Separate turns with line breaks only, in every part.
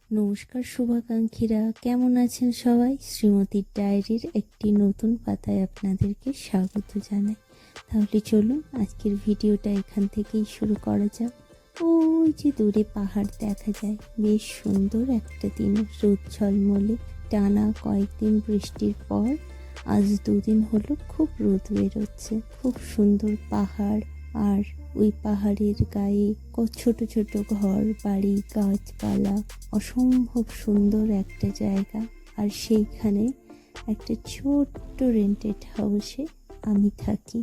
নমস্কার শুভাকাঙ্ক্ষীরা, কেমন আছেন সবাই? শ্রীমতীর ডায়েরির একটি নতুন পাতায় আপনাদেরকে স্বাগত জানাই। তাহলে চলুন আজকের ভিডিওটা এখান থেকেই শুরু করা যাক। ওই যে দূরে পাহাড় দেখা যায়, বেশ সুন্দর একটা দিন, রোদ ঝলমলে। টানা কয়েকদিন বৃষ্টির পর আজ 2 দিন হলো খুব রোদ বেরোচ্ছে। খুব সুন্দর পাহাড়, আর ওই পাহাড়ের গায়ে ছোট ছোট ঘর বাড়ি, গাছপালা, অসম্ভব সুন্দর একটা জায়গা। আর সেইখানে একটা ছোট্ট রেন্টেড হাউসে আমি থাকি।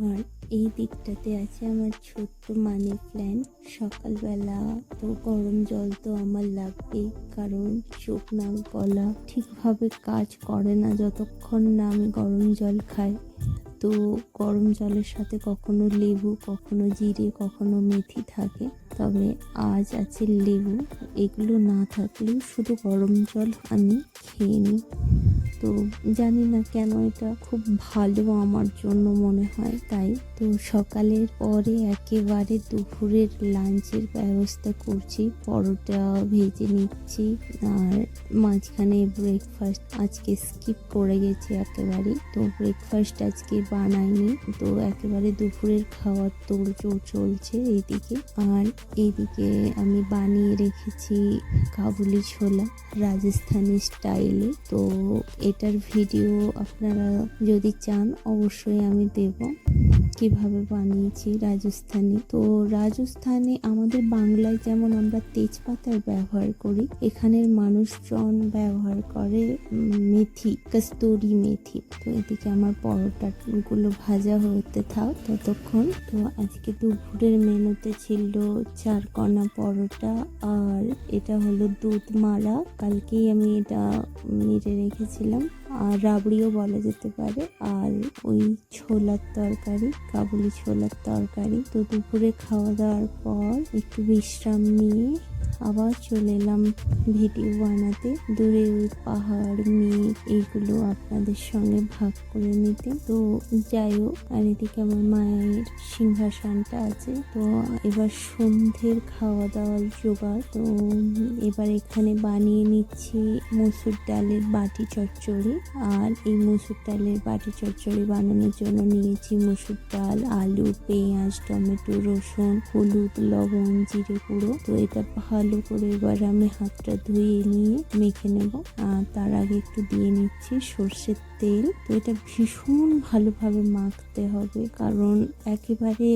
আর এই দিকটাতে আছে আমার ছোট্ট মানি প্ল্যান্ট। সকালবেলা তো গরম জল তো আমার লাগবে, কারণ চোখ নাক গলা ঠিকভাবে কাজ করে না যতক্ষণ না আমি গরম জল খাই। তো গরম জলের সাথে কখনো লেবু, কখনো জিরে, কখনো মেথি থাকে, তবে আজ আছে লেবু। এগুলো না থাকলেও শুধু গরম জল আমি খেয়ে নিই। তো জানি না কেন এটা খুব ভালো আমার জন্য মনে হয় তাই। তো সকালের পরে একেবারে দুপুরের লাঞ্চের ব্যবস্থা করছি। পরোটা ভেজে নিচ্ছি, আর মাঝখানে ব্রেকফাস্ট আজকে স্কিপ করে গেছি একেবারে। তো ব্রেকফাস্ট আজকে বানাইনি, তো একেবারে দুপুরের খাওয়ার তোড়জোড় চলছে এইদিকে। আর এইদিকে আমি বানিয়ে রেখেছি কাবুলি ছোলা রাজস্থানি স্টাইলে। তো এটার ভিডিও আপনারা যদি চান অবশ্যই আমি দেব, কিভাবে বানিয়েছি রাজস্থানি। তো রাজস্থানে আমাদের বাংলায় যেমন আমরা তেজপাতার ব্যবহার করি, এখানের মানুষজন ব্যবহার করে মেথি, কস্তুরি মেথি। তো এদিকে আমার পরোটাগুলো ভাজা হতে থাক ততক্ষণ। তো আজকে দুপুরের মেনুতে ছিল 4 কণা পরোটা, আর এটা হলো দুধ মারা। কালকেই আমি এটা মেরে রেখেছিলাম, আর রাবড়িও বলা যেতে পারে। আর ওই ছোলার তরকারি, কাবুলি ছোলার তরকারি। তো দুপুরে খাওয়া দাওয়ার পর একটু বিশ্রাম নিয়ে আবার চলে এলাম ভিডিও বানাতে। দূরে ওই পাহাড়, মেঘ, এইগুলো আপনাদের সঙ্গে ভাগ করে নিতে। তো যাই হোক, আর এদিকে আমার মায়ের সিংহাসনটা আছে। তো এবার সন্ধ্যের খাওয়া দাওয়ার জোগাড়। তো এবার এখানে বানিয়ে নিচ্ছি মসুর ডালের বাটি চচ্চড়ি। আর এই মসুর ডালের বাটি চচ্চড়ি বানানোর জন্য নিয়েছি মসুর ডাল, আলু, পেঁয়াজ, টমেটো, রসুন, হলুদ, লবণ, জিরে গুঁড়ো। তো এটা ভালো করে এবার আমি হাতটা ধুয়ে নিয়ে মেখে নেব। আর তার আগে একটু দিয়ে নিচ্ছি সর্ষের তেল। তো এটা ভীষণ ভালোভাবে মাখতে হবে, কারণ একেবারে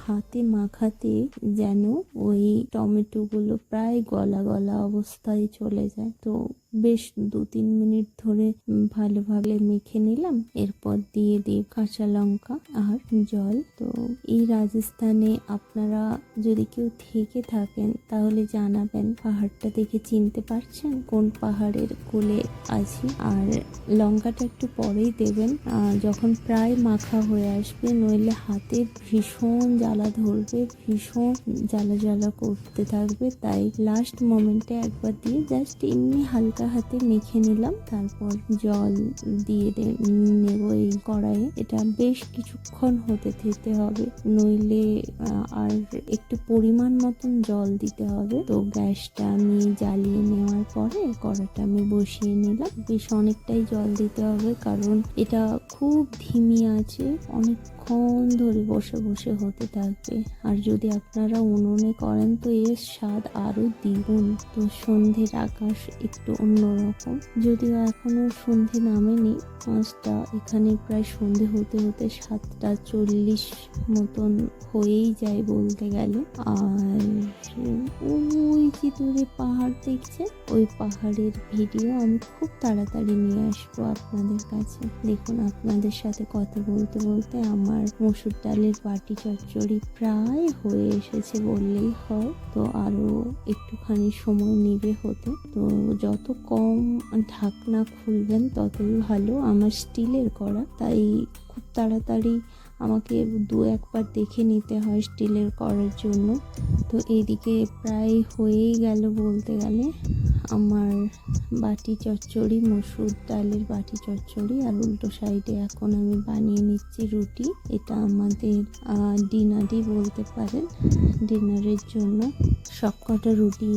হাতে মাখাতে যেন ওই টমেটোগুলো প্রায় গলা গলা অবস্থায় চলে যায়। তো বেশ 2-3 মিনিট ধরে ভালোভাবে মেখে নিলাম। এরপর দিয়ে দিই কাঁচা লঙ্কা আর জল। তো এই রাজস্থানে আপনারা যদি কেউ থেকে থাকেন তাহলে জানাবেন, পাহাড়টা দেখে চিনতে পারছেন কোন পাহাড়ের কোলে আছি। আর লঙ্কাটা একটু পরেই দেবেন, যখন প্রায় মাখা হয়ে আসবে, নইলে হাতে ভীষণ জ্বালা ধরবে, ভীষণ জ্বালা জ্বালা করতে থাকবে। তাই লাস্ট মোমেন্টে একবার দিয়ে জাস্ট এমনি হালকা হাতে মেখে নিলাম। তারপর জল দিয়ে নেব এই কড়াইয়ে। এটা বেশ কিছুক্ষণ হতে দিতে হবে, নইলে আর একটু পরিমাণ মতন জল দিতে হবে। তো গ্যাসটা আমি জ্বালিয়ে নেওয়ার পরে কড়াটা আমি বসিয়ে নিলাম। বেশ অনেকটাই জল দিতে হবে, কারণ এটা খুব ধিমি আছে, অনেকক্ষণ ধরে বসে বসে হতে থাকবে। আর যদি আপনারা উনুনে করেন তো এর স্বাদ আরো দ্বিগুণ। তো সন্ধ্যের আকাশ একটু অন্যরকম, যদিও এখনো সন্ধে নামেনি। 5টা, এখানে প্রায় সন্ধে হতে হতে 7:40 মতন হয়েই যায় বলতে গেলে। আর ওই যে দূরে পাহাড় দেখছেন, ওই পাহাড়ের ভিডিও আমি খুব তাড়াতাড়ি নিয়ে আসবো আপনাদের কাছে। দেখুন, আপনাদের সাথে কথা বলতে বলতে আমার মসুর ডালের বাটি চচ্চড়ি প্রায় হয়ে এসেছে বললেই হয়। তো আরো একটুখানি সময় নেবে হতে। তো যত কম ঢাকনা খুলবেন ততই ভালো। আমার স্টিলের কড়া, তাই খুব তাড়াতাড়ি আমাকে 2-1 বার দেখে নিতে হয় স্টিলের করার জন্য। তো এইদিকে প্রায় হয়েই গেল বলতে গেলে আমার বাটি চচ্চড়ি, মসুর ডালের বাটি চচ্চড়ি। আর উল্টো সাইডে এখন আমি বানিয়ে নিচ্ছি রুটি। এটা আমাদের ডিনারই বলতে পারেন, ডিনারের জন্য। সবকটা রুটি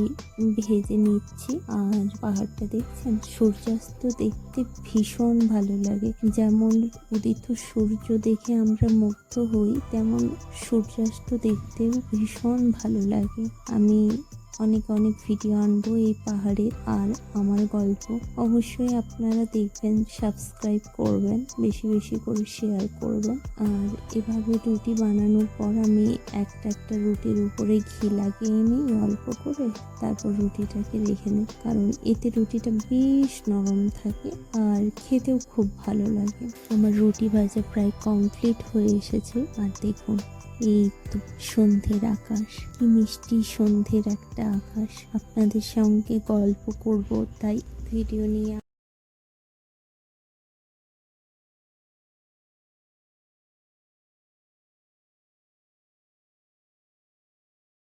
ভেজে নিচ্ছি। আর পাহাড়টা দেখছেন, সূর্যাস্ত দেখতে ভীষণ ভালো লাগে। যেমন উদিত সূর্য দেখে আমরা মুগ্ধ হই, তেমন সূর্যাস্ত দেখতেও ভীষণ ভালো লাগে। আমি অনেক অনেক ভিডিও আনবো এই পাহাড়ের আর আমার গল্প। অবশ্যই আপনারা দেখবেন, সাবস্ক্রাইব করবেন, বেশি বেশি করে শেয়ার করবেন। আর এভাবে রুটি বানানোর পর আমি একটা একটা রুটির উপরে ঘি লাগিয়ে নিই অল্প করে, তারপর রুটিটাকে রেখে নিই, কারণ এতে রুটিটা বেশ নরম থাকে আর খেতেও খুব ভালো লাগে। আমার রুটি ভাজা প্রায় কমপ্লিট হয়ে এসেছে। আর দেখুন, এই তো সন্ধ্যের আকাশ, কি মিষ্টি সন্ধ্যের একটা আকাশ। আপনাদের সঙ্গে গল্প করব, তাই ভিডিও নিয়ে